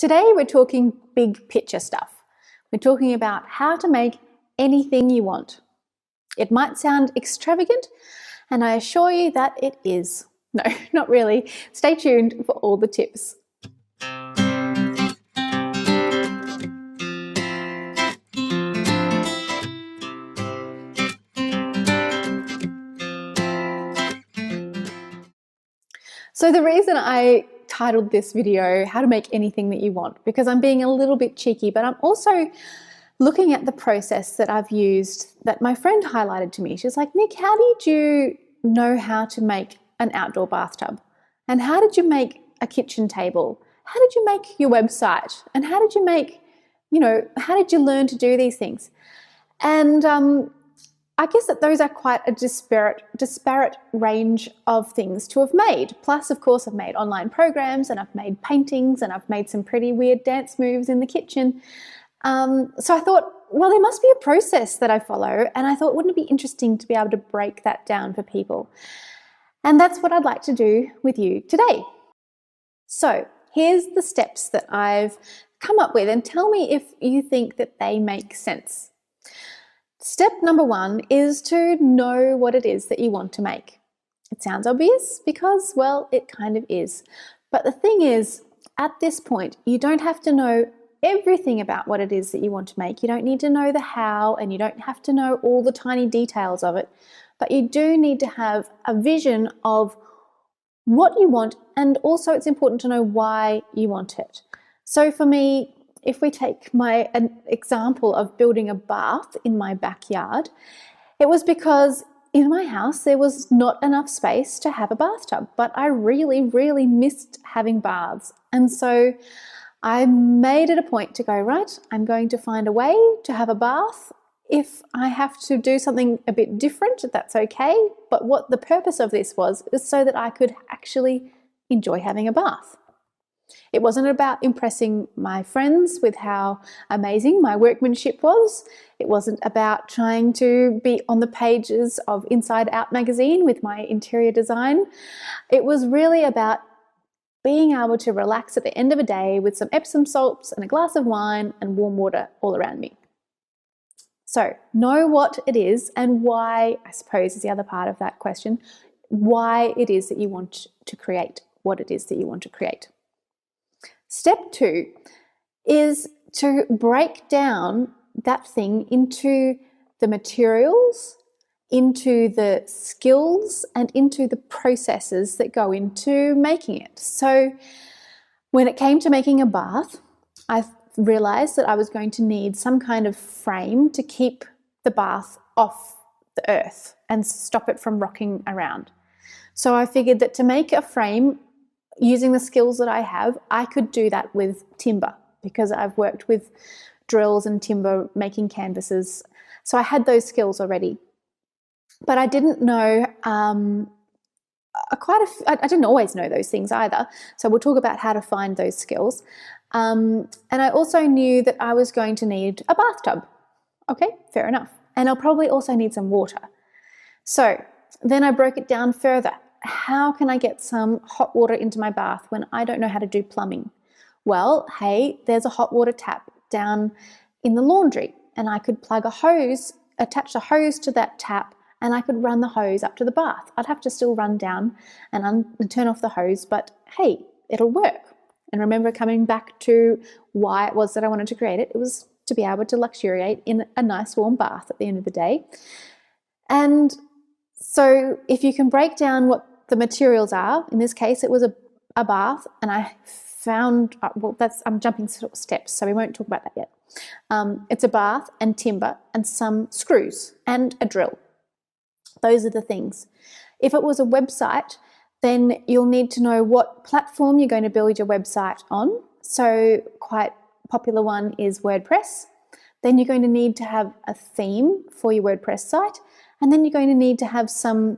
Today we're talking big picture stuff. We're talking about how to make anything you want. It might sound extravagant, and I assure you that it is. No, not really. Stay tuned for all the tips. So the reason I titled this video, How to Make Anything That You Want, because I'm being a little bit cheeky, but I'm also looking at the process that I've used that my friend highlighted to me. She's like, Nick, how did you know how to make an outdoor bathtub? And how did you make a kitchen table? How did you make your website? And how did you make, how did you learn to do these things? And I guess that those are quite a disparate range of things to have made. Plus, of course, I've made online programs and I've made paintings and I've made some pretty weird dance moves in the kitchen. So I thought, well, there must be a process that I follow, and I thought, wouldn't it be interesting to be able to break that down for people? And that's what I'd like to do with you today. So here's the steps that I've come up with, and tell me if you think that they make sense. Step number one is to know what it is that you want to make. It sounds obvious because, well, it kind of is. But the thing is, at this point, you don't have to know everything about what it is that you want to make. You don't need to know the how, and you don't have to know all the tiny details of it. But you do need to have a vision of what you want, and also it's important to know why you want it. So for me, if we take an example of building a bath in my backyard, it was because in my house there was not enough space to have a bathtub, but I really, really missed having baths. And so I made it a point to go, right, I'm going to find a way to have a bath. If I have to do something a bit different, that's okay. But what the purpose of this was so that I could actually enjoy having a bath. It wasn't about impressing my friends with how amazing my workmanship was. It wasn't about trying to be on the pages of Inside Out magazine with my interior design. It was really about being able to relax at the end of a day with some Epsom salts and a glass of wine and warm water all around me. So know what it is and why, I suppose, is the other part of that question, why it is that you want to create what it is that you want to create. Step two is to break down that thing into the materials, into the skills, and into the processes that go into making it. So when it came to making a bath, I realized that I was going to need some kind of frame to keep the bath off the earth and stop it from rocking around. So I figured that to make a frame using the skills that I have, I could do that with timber, because I've worked with drills and timber making canvases. So I had those skills already. But I didn't know, I didn't always know those things either. So we'll talk about how to find those skills. And I also knew that I was going to need a bathtub. Okay, fair enough. And I'll probably also need some water. So then I broke it down further. How can I get some hot water into my bath when I don't know how to do plumbing? Well, hey, there's a hot water tap down in the laundry, and I could plug a hose, attach a hose to that tap, and I could run the hose up to the bath. I'd have to still run down and turn off the hose, but hey, it'll work. And remember, coming back to why it was that I wanted to create it, it was to be able to luxuriate in a nice warm bath at the end of the day. And so if you can break down what the materials are, in this case it was a bath, and I found, I'm jumping steps, so we won't talk about that yet. It's a bath and timber and some screws and a drill. Those are the things. If it was a website, then you'll need to know what platform you're going to build your website on. So quite popular one is WordPress. Then you're going to need to have a theme for your WordPress site, and then you're going to need to have some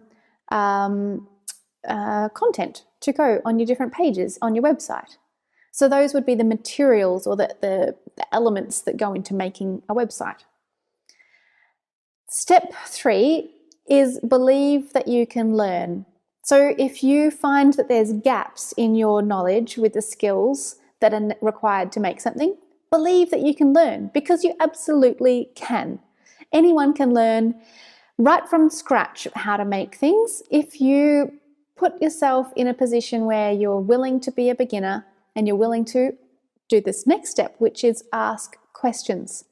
content to go on your different pages on your website. So those would be the materials or the elements that go into making a website. Step three is believe that you can learn. So if you find that there's gaps in your knowledge with the skills that are required to make something, believe that you can learn, because you absolutely can. Anyone can learn right from scratch how to make things if you put yourself in a position where you're willing to be a beginner and you're willing to do this next step, which is ask questions.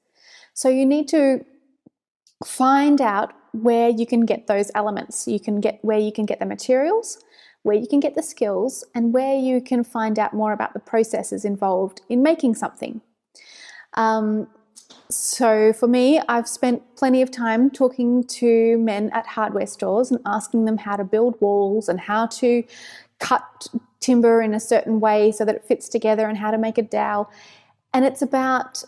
So you need to find out where you can get those elements. Where you can get the materials, where you can get the skills, and where you can find out more about the processes involved in making something. So for me, I've spent plenty of time talking to men at hardware stores and asking them how to build walls and how to cut timber in a certain way so that it fits together and how to make a dowel. And it's about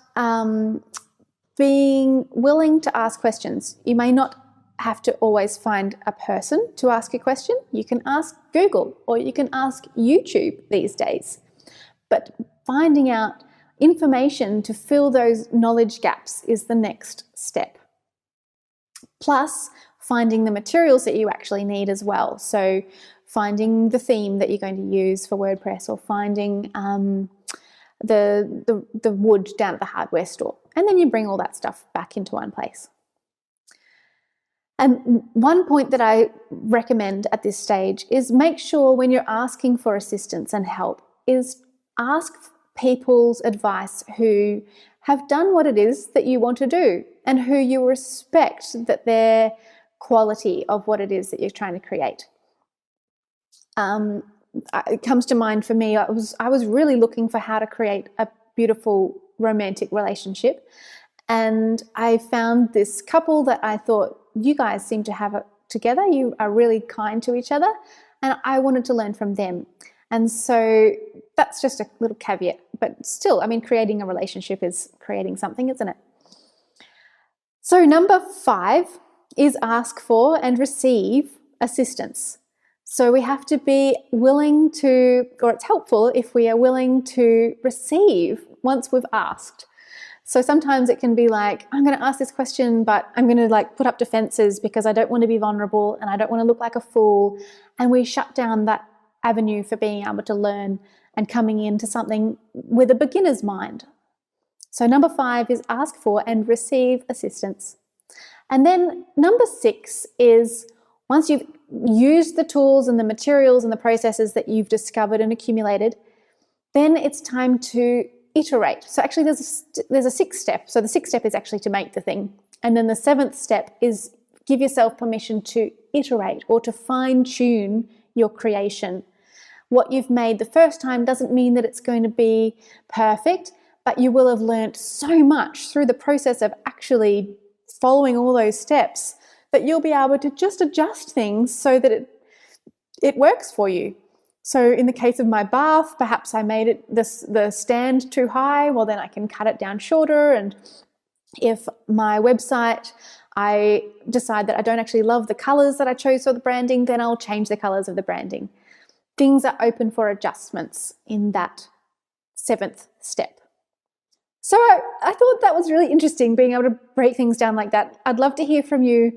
being willing to ask questions. You may not have to always find a person to ask a question. You can ask Google or you can ask YouTube these days. But finding out information to fill those knowledge gaps is the next step. Plus, finding the materials that you actually need as well. So finding the theme that you're going to use for WordPress, or finding the wood down at the hardware store. And then you bring all that stuff back into one place. And one point that I recommend at this stage is make sure when you're asking for assistance and help is ask people's advice who have done what it is that you want to do and who you respect that their quality of what it is that you're trying to create. It comes to mind for me, I was really looking for how to create a beautiful romantic relationship, and I found this couple that I thought, you guys seem to have it together, you are really kind to each other, and I wanted to learn from them. And so that's just a little caveat, but still, I mean, creating a relationship is creating something, isn't it? So number 5 is ask for and receive assistance. So we have to be willing to, or it's helpful if we are willing to receive once we've asked. So sometimes it can be like, I'm going to ask this question, but I'm going to put up defenses because I don't want to be vulnerable and I don't want to look like a fool. And we shut down that avenue for being able to learn and coming into something with a beginner's mind. So number 5 is ask for and receive assistance. And then number 6 is, once you've used the tools and the materials and the processes that you've discovered and accumulated, then it's time to iterate. So actually there's a 6th step. So the 6th step is actually to make the thing. And then the 7th step is give yourself permission to iterate or to fine-tune your creation. What you've made the first time doesn't mean that it's going to be perfect, but you will have learned so much through the process of actually following all those steps that you'll be able to just adjust things so that it works for you. So in the case of my bath, perhaps I made the stand too high, well then I can cut it down shorter. And if my website, I decide that I don't actually love the colors that I chose for the branding, then I'll change the colors of the branding. Things are open for adjustments in that 7th step. So I thought that was really interesting, being able to break things down like that. I'd love to hear from you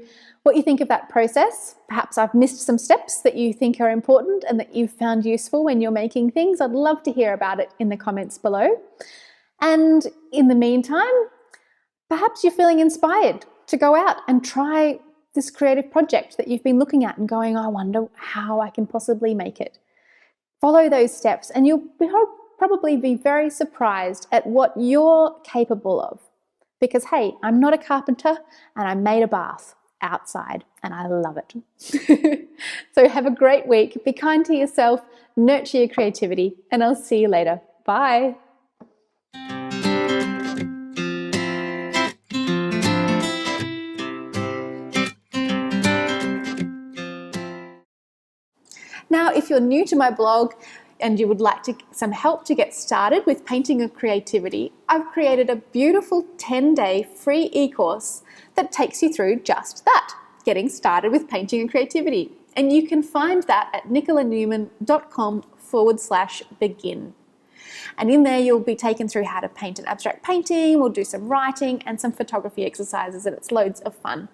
what you think of that process. Perhaps I've missed some steps that you think are important and that you've found useful when you're making things. I'd love to hear about it in the comments below. And in the meantime, perhaps you're feeling inspired to go out and try this creative project that you've been looking at and going, I wonder how I can possibly make it. Follow those steps and you'll probably be very surprised at what you're capable of. Because hey, I'm not a carpenter and I made a bath outside and I love it. So have a great week, be kind to yourself, nurture your creativity, and I'll see you later. Bye. Now, if you're new to my blog and you would like some help to get started with painting and creativity, I've created a beautiful 10-day free e-course that takes you through just that, getting started with painting and creativity. And you can find that at nicolanewman.com/begin. And in there, you'll be taken through how to paint an abstract painting, we'll do some writing and some photography exercises, and it's loads of fun.